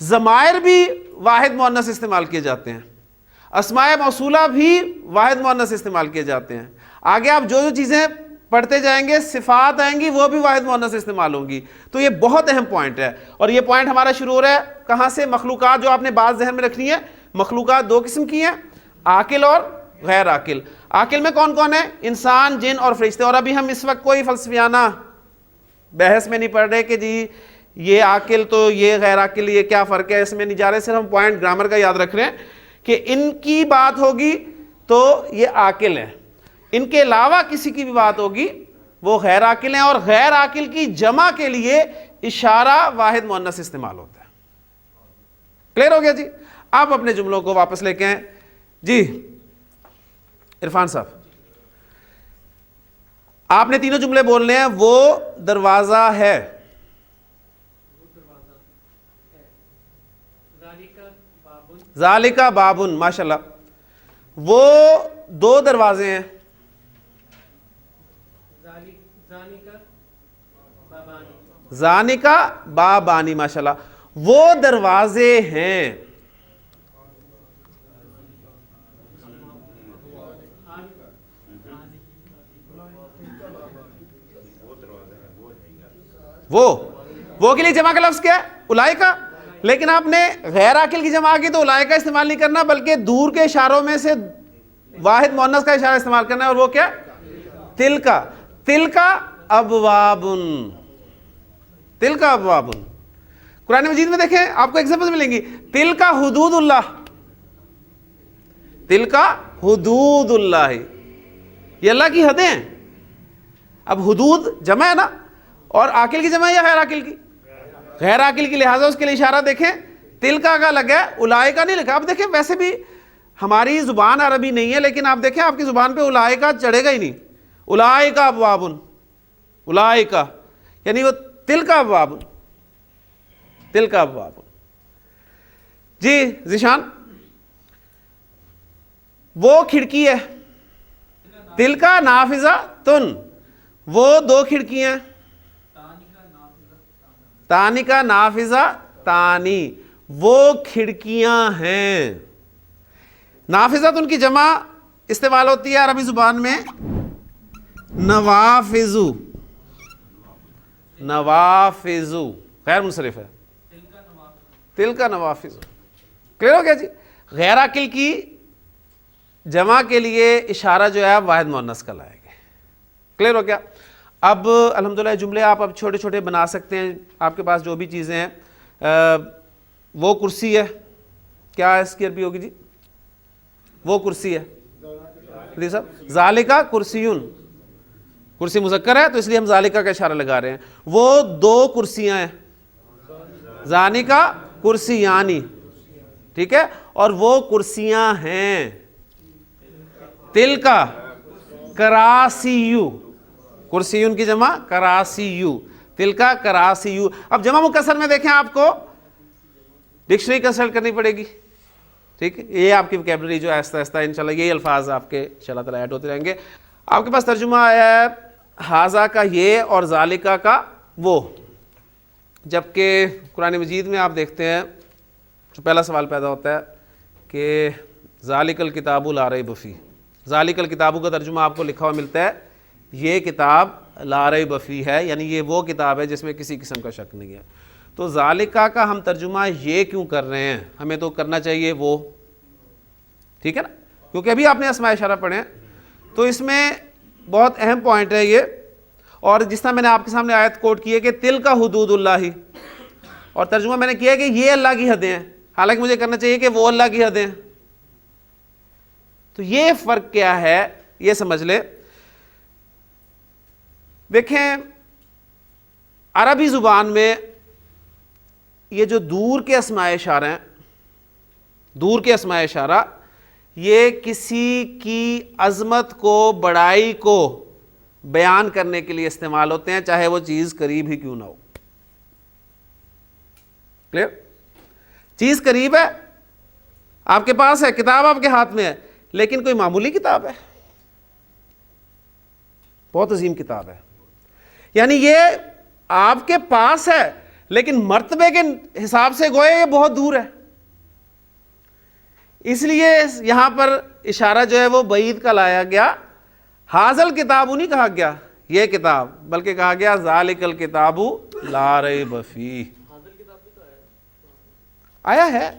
ضمائر بھی واحد مؤنث استعمال کیے جاتے ہیں, اسماء موصولہ بھی واحد مؤنث استعمال کیے جاتے ہیں. آگے آپ جو جو چیزیں پڑھتے جائیں گے, صفات آئیں گی, وہ بھی واحد مؤنث استعمال ہوں گی. تو یہ بہت اہم پوائنٹ ہے. اور یہ پوائنٹ ہمارا شروع ہو رہا ہے کہاں سے؟ مخلوقات جو آپ نے بات ذہن میں رکھنی ہے. مخلوقات دو قسم کی ہیں, عاقل اور غیر عاقل. عاقل میں کون کون ہے؟ انسان, جن اور فرشتے. اور ابھی ہم اس وقت کوئی فلسفیانہ بحث میں نہیں پڑھ رہے کہ جی یہ عاقل تو یہ غیر عاقل، یہ کیا فرق ہے، اس میں نہیں جا رہے، صرف ہم پوائنٹ گرامر کا یاد رکھ رہے ہیں کہ ان کی بات ہوگی تو یہ عاقل ہے، ان کے علاوہ کسی کی بھی بات ہوگی وہ غیر عاقل ہیں، اور غیر عاقل کی جمع کے لیے اشارہ واحد مؤنث استعمال ہوتا ہے. کلیئر ہو گیا جی؟ آپ اپنے جملوں کو واپس لے کے آئیں. جی عرفان صاحب، آپ نے تینوں جملے بولنے ہیں. وہ دروازہ ہے، ذالکا بابن، ماشاءاللہ. وہ دو دروازے ہیں، زانکا بابانی، ماشاءاللہ. وہ دروازے ہیں، وہ کے لیے جمع کا لفظ کیا ہے؟ اولئکا. لیکن آپ نے غیر عاقل کی جمع کی تو اولئکا استعمال نہیں کرنا، بلکہ دور کے اشاروں میں سے واحد مؤنث کا اشارہ استعمال کرنا ہے، اور وہ کیا؟ تلکا. تلکا ابوابن، تلکا ابوابن. قرآن مجید میں دیکھیں آپ کو ایگزامپل ملیں گی. تلکا حدود اللہ، تلکا حدود اللہ، یہ اللہ کی حدیں ہیں. اب حدود جمع ہے نا، اور عاقل کی جمع ہے یا غیر عاقل کی؟ غیر عاقل کی، لہٰذا اس کے لیے اشارہ دیکھیں تلکا کا لگا ہے، اولئکا نہیں لکھا. اب دیکھیں ویسے بھی ہماری زبان عربی نہیں ہے، لیکن آپ دیکھیں آپ کی زبان پہ اولئکا چڑھے گا ہی نہیں. اولئکا ابوابن، اولئکا یعنی وہ تلکا ابوابن، تلکا ابوابن. جی ذیشان، وہ کھڑکی ہے، تلکا نافذۃن، وہ دو کھڑکیاں، تانکا نافذہ تانی، وہ کھڑکیاں ہیں. نافذۃ ان کی جمع استعمال ہوتی ہے عربی زبان میں نوافذ، نوافذ غیر منصرف ہے، تلکا نوافذ. کلیئر ہو گیا جی؟ غیر عاقل کی جمع کے لیے اشارہ جو ہے آپ واحد مؤنث کا لائیں گے. کلیئر ہو گیا؟ اب الحمدللہ جملے آپ اب چھوٹے چھوٹے بنا سکتے ہیں. آپ کے پاس جو بھی چیزیں ہیں، وہ کرسی ہے، کیا اس کی عربی ہوگی جی؟ وہ کرسی ہے جی صاحب، ذالکا کرسیون، کرسی مذکر ہے تو اس لیے ہم ذالکا کا اشارہ لگا رہے ہیں. وہ دو کرسیاں ہیں، ذانکا کرسیانی، ٹھیک ہے، اور وہ کرسیاں ہیں. تلکا کراسیو، کرسیون کی جمع کراسیو، تلکا کراسیو. اب جمع مکسر میں دیکھیں آپ کو ڈکشنری کنسلٹ کرنی پڑے گی، ٹھیک ہے. یہ آپ کی وکیبلری جو آہستہ آہستہ انشاءاللہ یہی الفاظ آپ کے انشاءاللہ تعالیٰ ایڈ ہوتے رہیں گے. آپ کے پاس ترجمہ آیا ہے ہاذا کا یہ اور ذالکا کا وہ، جبکہ قرآن مجید میں آپ دیکھتے ہیں جو پہلا سوال پیدا ہوتا ہے کہ ذالک الکتاب لا ریب فیہ. ذالک الکتاب کا ترجمہ آپ کو لکھا ہوا ملتا ہے یہ کتاب لا ریب فیہ ہے، یعنی یہ وہ کتاب ہے جس میں کسی قسم کا شک نہیں ہے. تو ذالکا کا ہم ترجمہ یہ کیوں کر رہے ہیں؟ ہمیں تو کرنا چاہیے وہ، ٹھیک ہے نا، کیونکہ ابھی آپ نے اسماء اشارہ پڑھے ہیں. تو اس میں بہت اہم پوائنٹ ہے یہ، اور جس طرح میں نے آپ کے سامنے آیت کوٹ کی ہے کہ تلکا حدود اللہ، اور ترجمہ میں نے کیا ہے کہ یہ اللہ کی حدیں ہیں، حالانکہ مجھے کرنا چاہیے کہ وہ اللہ کی حدیں ہیں. تو یہ فرق کیا ہے یہ سمجھ لیں. دیکھیں عربی زبان میں یہ جو دور کے اسماء اشارہ ہیں، دور کے اسماء اشارہ، یہ کسی کی عظمت کو، بڑائی کو بیان کرنے کے لیے استعمال ہوتے ہیں، چاہے وہ چیز قریب ہی کیوں نہ ہو. کلیئر؟ چیز قریب ہے، آپ کے پاس ہے، کتاب آپ کے ہاتھ میں ہے، لیکن کوئی معمولی کتاب ہے، بہت عظیم کتاب ہے، یعنی یہ آپ کے پاس ہے لیکن مرتبے کے حساب سے گوئے یہ بہت دور ہے. اس لیے یہاں پر اشارہ جو ہے وہ بعید کا لایا گیا. حاذل کتاب نہیں کہا گیا یہ کتاب، بلکہ کہا گیا ذالک الکتاب لا ریب فیہ. آیا ہے،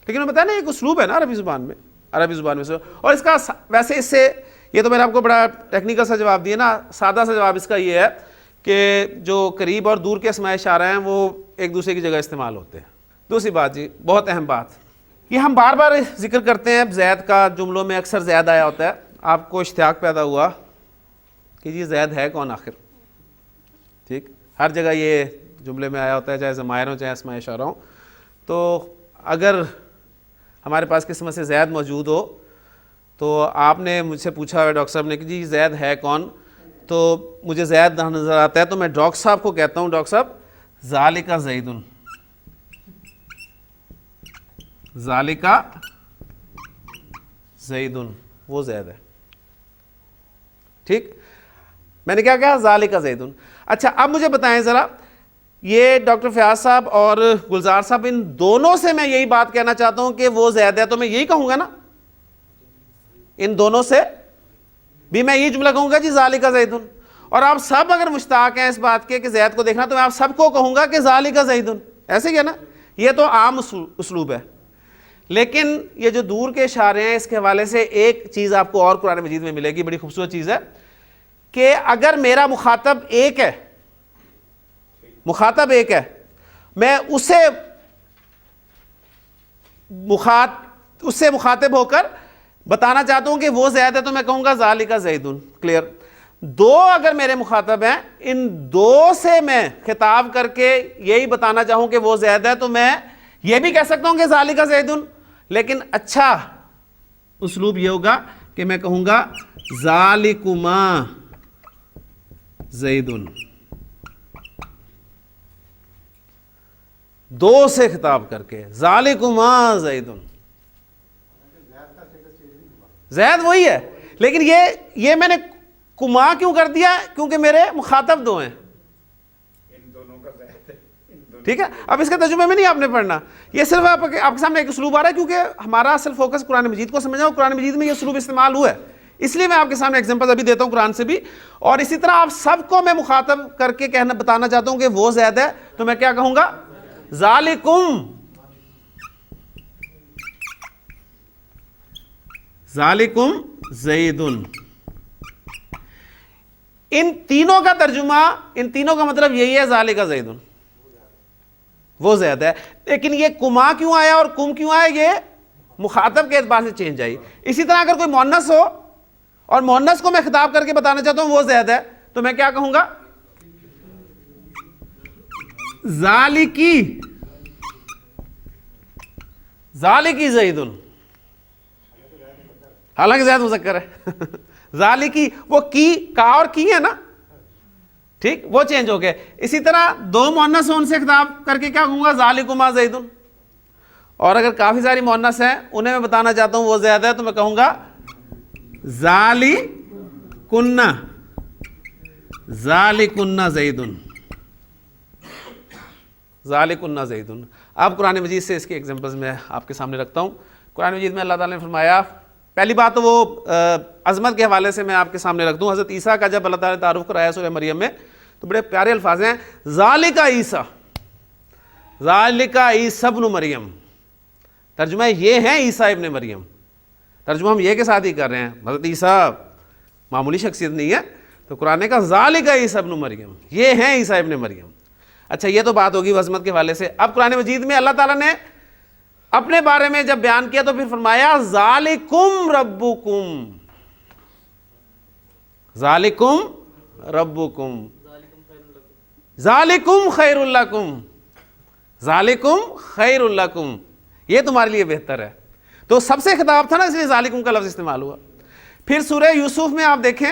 لیکن میں بتایا نا ایک اسلوب ہے نا عربی زبان میں، عربی زبان میں سے. اور اس کا ویسے اس سے، یہ تو میں نے آپ کو بڑا ٹیکنیکل سا جواب دیا نا، سادہ سا جواب اس کا یہ ہے کہ جو قریب اور دور کے اسماء اشارہ ہیں وہ ایک دوسرے کی جگہ استعمال ہوتے ہیں. دوسری بات جی، بہت اہم بات، یہ ہم بار بار ذکر کرتے ہیں، زید کا جملوں میں اکثر زید آیا ہوتا ہے. آپ کو اشتیاق پیدا ہوا کہ جی زید ہے کون آخر. ٹھیک، ہر جگہ یہ جملے میں آیا ہوتا ہے، چاہے ضمائر ہوں چاہے اسماء اشارہ ہوں. تو اگر ہمارے پاس قسم سے زید موجود ہو تو آپ نے مجھ سے پوچھا ہے ڈاکٹر صاحب نے کہ جی زید ہے کون، تو مجھے زید نظر آتا ہے تو میں ڈاکٹر صاحب کو کہتا ہوں ڈاکٹر صاحب ذالک زیدن، ذالک زیدن، وہ زید ہے. ٹھیک، میں نے کیا کہا؟ ذالک زیدن. اچھا اب مجھے بتائیں ذرا، یہ ڈاکٹر فیاض صاحب اور گلزار صاحب ان دونوں سے میں یہی بات کہنا چاہتا ہوں کہ وہ زید ہے، تو میں یہی کہوں گا نا، ان دونوں سے بھی میں یہ جملہ کہوں گا جی ذالک زیدن. اور آپ سب اگر مشتاق ہیں اس بات کے کہ زید کو دیکھنا، تو میں آپ سب کو کہوں گا کہ ذالک زیدن. ایسے ہی ہے نا، یہ تو عام اسلوب ہے. لیکن یہ جو دور کے اشارے ہیں، اس کے حوالے سے ایک چیز آپ کو اور قرآن مجید میں ملے گی، بڑی خوبصورت چیز ہے، کہ اگر میرا مخاطب ایک ہے، مخاطب ایک ہے، میں اس سے مخاطب ہو کر بتانا چاہتا ہوں کہ وہ زید ہے، تو میں کہوں گا ذالک زیدن. کلیئر؟ دو اگر میرے مخاطب ہیں، ان دو سے میں خطاب کر کے یہی بتانا چاہوں کہ وہ زید ہے، تو میں یہ بھی کہہ سکتا ہوں کہ ذالک زیدن. لیکن اچھا اسلوب یہ ہوگا کہ میں کہوں گا ذالکما زیدن، دو سے خطاب کر کے ذالکما زیدن. زید وہی ہے، لیکن یہ میں نے کما کیوں کر دیا؟ کیونکہ میرے مخاطب دو ہیں. ٹھیک ہے، اب اس کا ترجمہ میں نہیں آپ نے پڑھنا، یہ صرف آپ کے سامنے ایک اسلوب آ رہا ہے، کیونکہ ہمارا اصل فوکس قرآن مجید کو سمجھنا، اور قرآن مجید میں یہ اسلوب استعمال ہوا ہے، اس لیے میں آپ کے سامنے ایگزامپل ابھی دیتا ہوں قرآن سے بھی. اور اسی طرح آپ سب کو میں مخاطب کر کے بتانا چاہتا ہوں کہ وہ زید ہے، تو میں کیا کہوں گا؟ ذالکم، ذالکم زیدن. ان تینوں کا ترجمہ، ان تینوں کا مطلب یہی ہے ذالک زیدن، وہ زید ہے. لیکن یہ کما کیوں آیا اور کم کیوں آیا؟ یہ مخاطب کے اعتبار سے چینج آئی. اسی طرح اگر کوئی مؤنث ہو اور مؤنث کو میں خطاب کر کے بتانا چاہتا ہوں وہ زید ہے، تو میں کیا کہوں گا؟ ذالکی، ذالکی زیدن، حالانکہ زید مذکر ہے. ذالکی، وہ کی، کا اور کی ہے نا، ٹھیک، وہ چینج ہو گئے. اسی طرح دو مؤنث ہوں، ان سے خطاب کر کے کیا کہوں گا؟ ذالکما زیدن. اور اگر کافی ساری مؤنث ہیں، انہیں میں بتانا چاہتا ہوں وہ زید ہے، تو میں کہوں گا ذالکن، ذالکن زیدن، ذالکن زیدن. اب قرآن مجید سے اس کے ایگزامپلز میں آپ کے سامنے رکھتا ہوں. قرآن مجید میں اللہ تعالیٰ نے فرمایا، پہلی بات تو وہ عظمت کے حوالے سے میں آپ کے سامنے رکھ دوں. حضرت عیسیٰ کا جب اللہ تعالیٰ نے تعارف کرایا سورہ مریم میں، تو بڑے پیارے الفاظ ہیں، ذالک عیسیٰ، ذالک عیسی ابن مریم. ترجمہ یہ ہے عیسیٰ ابن مریم. ترجمہ ہم یہ کے ساتھ ہی کر رہے ہیں، حضرت عیسیٰ معمولی شخصیت نہیں ہے، تو قرآن کا ذالک عیسی ابن مریم، یہ ہیں عیسیٰ ابن مریم. اچھا یہ تو بات ہوگی عظمت کے حوالے سے. اب قرآن مجید میں اللہ تعالیٰ نے اپنے بارے میں جب بیان کیا تو پھر فرمایا ذالکم ربکم، ذالکم ربکم، ذالکم خیر لکم، ذالکم خیر لکم، یہ تمہارے لیے بہتر ہے. تو سب سے خطاب تھا نا، اس لیے ذالکم کا لفظ استعمال ہوا. پھر سورہ یوسف میں آپ دیکھیں،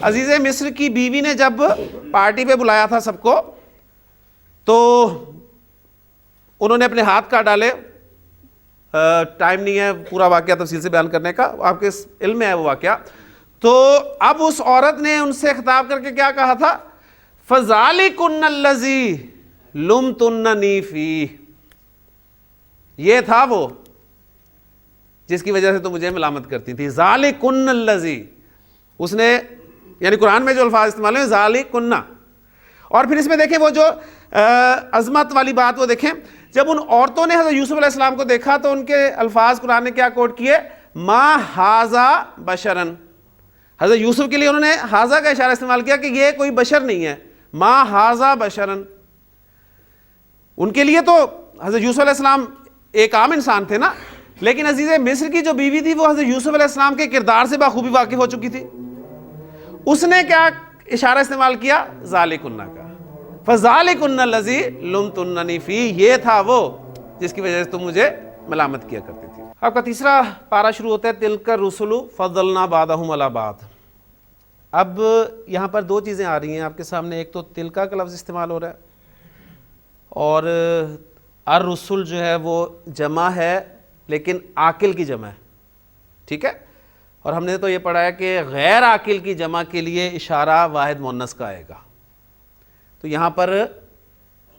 عزیز مصر کی بیوی نے جب پارٹی پہ بلایا تھا سب کو، تو انہوں نے اپنے ہاتھ کاٹ ڈالے. ٹائم نہیں ہے پورا واقعہ تفصیل سے بیان کرنے کا، آپ کے علم میں ہے وہ واقعہ. تو اب اس عورت نے ان سے خطاب کر کے کیا کہا تھا؟ فَذَلِكُنَّ الَّذِي لُمْتُنَّنِي فِيهِ، یہ تھا وہ جس کی وجہ سے تو مجھے ملامت کرتی تھی. ذَلِكُنَّ الَّذِي، اس نے یعنی قرآن میں جو الفاظ استعمال ہوئے ذَلِكُنَّ. اور پھر اس میں دیکھیں وہ جو عظمت والی بات، وہ دیکھیں جب ان عورتوں نے حضرت یوسف علیہ السلام کو دیکھا تو ان کے الفاظ قرآن نے کیا کوٹ کیے؟ ما ھذا بشرن. حضرت یوسف کے لیے انہوں نے ھذا کا اشارہ استعمال کیا کہ یہ کوئی بشر نہیں ہے. ما ھذا بشرن. ان کے لیے تو حضرت یوسف علیہ السلام ایک عام انسان تھے نا, لیکن عزیز مصر کی جو بیوی تھی وہ حضرت یوسف علیہ السلام کے کردار سے بخوبی واقف ہو چکی تھی. اس نے کیا اشارہ استعمال کیا؟ ذالکن کا, فذالکن الذی لمتننی فیہ, یہ تھا وہ جس کی وجہ سے تم مجھے ملامت کیا کرتی تھی. آپ کا تیسرا پارہ شروع ہوتا ہے تلک الرسل فضلنا بعضهم علی بعض. اب یہاں پر دو چیزیں آ رہی ہیں آپ کے سامنے, ایک تو تلکا کا لفظ استعمال ہو رہا ہے اور الرسل جو ہے وہ جمع ہے لیکن عاقل کی جمع ہے, ٹھیک ہے. اور ہم نے تو یہ پڑھا ہے کہ غیر عاقل کی جمع کے لیے اشارہ واحد مؤنث کا آئے گا, تو یہاں پر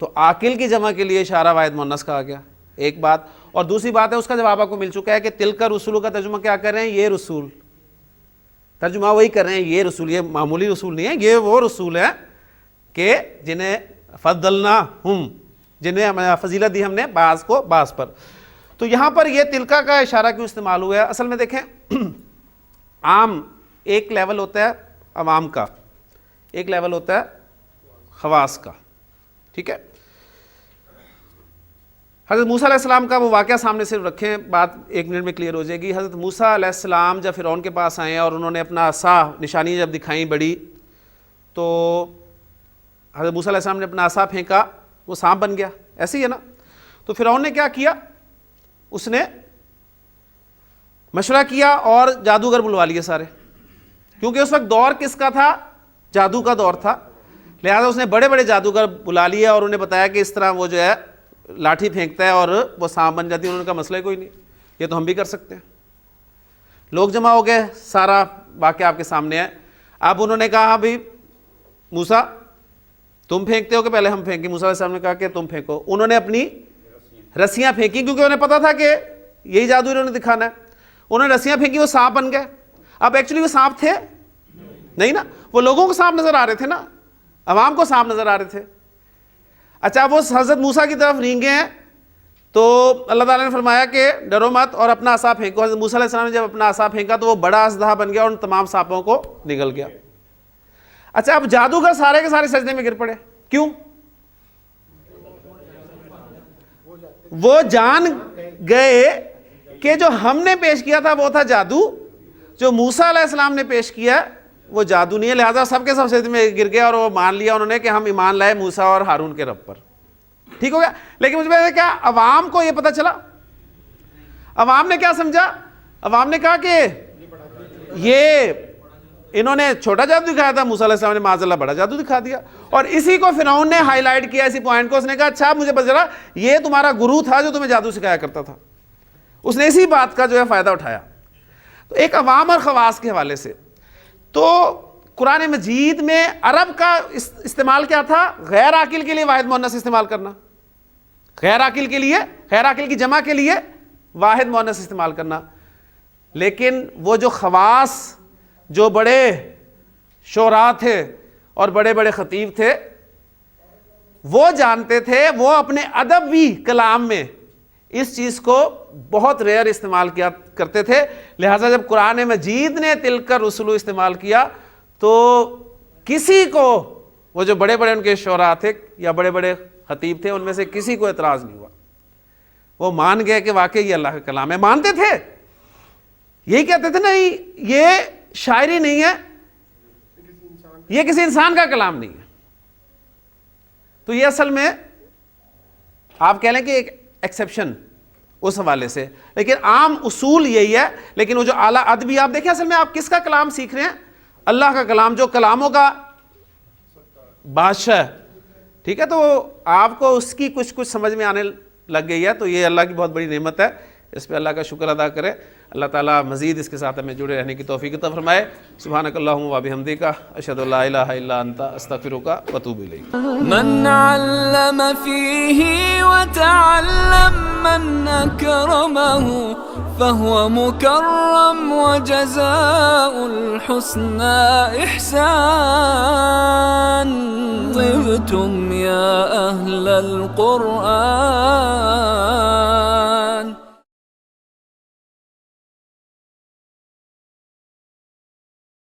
تو عاقل کی جمع کے لیے اشارہ واحد مؤنث کا آ گیا, ایک بات. اور دوسری بات ہے اس کا جواب آپ کو مل چکا ہے کہ تلک رسول کا ترجمہ کیا کر رہے ہیں؟ یہ رسول, ترجمہ وہی کر رہے ہیں یہ رسول. یہ معمولی رسول نہیں ہے, یہ وہ رسول ہیں کہ جنہیں فضلناہم, جنہیں فضیلت دی ہم نے بعض کو بعض پر. تو یہاں پر یہ تلکا کا اشارہ کیوں استعمال ہوا ہے؟ اصل میں دیکھیں عام ایک لیول ہوتا ہے عوام کا, ایک لیول ہوتا ہے خواص کا, ٹھیک ہے. حضرت موسیٰ علیہ السلام کا وہ واقعہ سامنے سے رکھیں, بات ایک منٹ میں کلیئر ہو جائے گی. حضرت موسیٰ علیہ السلام جب فرعون کے پاس آئے اور انہوں نے اپنا عصا نشانی جب دکھائیں بڑی, تو حضرت موسیٰ علیہ السلام نے اپنا عصا پھینکا, وہ سانپ بن گیا, ایسے ہی ہے نا. تو فرعون نے کیا کیا؟ اس نے مشورہ کیا اور جادوگر بلوا لیے سارے, کیونکہ اس وقت دور کس کا تھا؟ جادو کا دور تھا. لہذا اس نے بڑے بڑے جادوگر بلا لیے اور انہیں بتایا کہ اس طرح وہ جو ہے لاٹھی پھینکتا ہے اور وہ سانپ بن جاتی ہے. انہوں نے کہا مسئلہ کوئی نہیں, یہ تو ہم بھی کر سکتے ہیں. لوگ جمع ہو گئے, سارا واقعہ آپ کے سامنے ہے. اب انہوں نے کہا بھائی موسیٰ تم پھینکتے ہو کہ پہلے ہم پھینکیں؟ موسیٰ علیہ السلام نے کہا کہ تم پھینکو. انہوں نے اپنی رسیاں پھینکی, کیونکہ انہیں پتا تھا کہ یہی جادو انہوں نے دکھانا ہے. انہوں نے رسیاں پھینکی, وہ سانپ بن گئے. اب ایکچولی وہ سانپ تھے نہیں نا, وہ لوگوں کو سانپ نظر آ رہے تھے نا, عوام کو سانپ نظر آ رہے تھے. اچھا وہ حضرت موسیٰ کی طرف رینگے ہیں, تو اللہ تعالیٰ نے فرمایا کہ ڈرو مت اور اپنا عصا پھینکو. حضرت موسیٰ علیہ السلام نے جب اپنا عصا پھینکا تو وہ بڑا اژدہا بن گیا اور ان تمام سانپوں کو نگل گیا. اچھا اب جادوگر سارے کے سارے سجدے میں گر پڑے, کیوں؟ وہ جان گئے کہ جو ہم نے پیش کیا تھا وہ تھا جادو, جو موسیٰ علیہ السلام نے پیش کیا وہ جادو نہیں ہے. لہٰذا سب کے سب سجدے میں گر گیا اور وہ مان لیا انہوں نے کہ ہم ایمان لائے موسیٰ اور ہارون کے رب پر, ٹھیک ہو گیا. لیکن مجھ میں کیا عوام کو یہ پتہ چلا؟ عوام نے کیا سمجھا؟ عوام نے کہا کہ یہ انہوں نے چھوٹا جادو دکھایا تھا, موسیٰ علیہ السلام نے معاذ اللہ بڑا جادو دکھا دیا. اور اسی کو فرعون نے ہائی لائٹ کیا, اسی پوائنٹ کو. اس نے کہا اچھا مجھے پتہ چلا یہ تمہارا گرو تھا جو تمہیں جادو سکھایا کرتا تھا. اس نے اسی بات کا جو ہے فائدہ اٹھایا. تو ایک عوام اور خواص کے حوالے سے تو قرآن مجید میں عرب کا استعمال کیا تھا؟ غیر عاقل کے لیے واحد مؤنث استعمال کرنا, غیر عاقل کے لیے, غیر عاقل کی جمع کے لیے واحد مؤنث استعمال کرنا. لیکن وہ جو خواص, جو بڑے شعراء تھے اور بڑے بڑے خطیب تھے, وہ جانتے تھے, وہ اپنے ادبی کلام میں اس چیز کو بہت ریئر استعمال کیا کرتے تھے. لہٰذا جب قرآن مجید نے تلک الرسل استعمال کیا تو کسی کو, وہ جو بڑے بڑے ان کے شعراء تھے یا بڑے بڑے خطیب تھے, ان میں سے کسی کو اعتراض نہیں ہوا. وہ مان گئے کہ واقعی یہ اللہ کا کلام ہے. مانتے تھے, یہی کہتے تھے نہیں یہ شاعری نہیں ہے, یہ کسی انسان کا کلام نہیں ہے. تو یہ اصل میں آپ کہہ لیں کہ ایک ایکسیپشن اس حوالے سے, لیکن عام اصول یہی ہے. لیکن وہ جو اعلیٰ ادبی آپ دیکھیں, اصل میں آپ کس کا کلام سیکھ رہے ہیں؟ اللہ کا کلام, جو کلاموں کا بادشاہ ہے, ٹھیک ہے. تو آپ کو اس کی کچھ سمجھ میں آنے لگ گئی ہے, تو یہ اللہ کی بہت بڑی نعمت ہے, اس پہ اللہ کا شکر ادا کرے. اللہ تعالیٰ مزید اس کے ساتھ ہمیں جڑے رہنے کی توفیق عطا فرمائے. سبحانک اللہم و بحمدک, اشہد ان لا الہ الا انت, استغفرک و اتوب الیک. من علم فيه وتعلم من أكرمه فهو مكرم وجزاء الحسنى إحسان. طبتم يا أهل القرآن.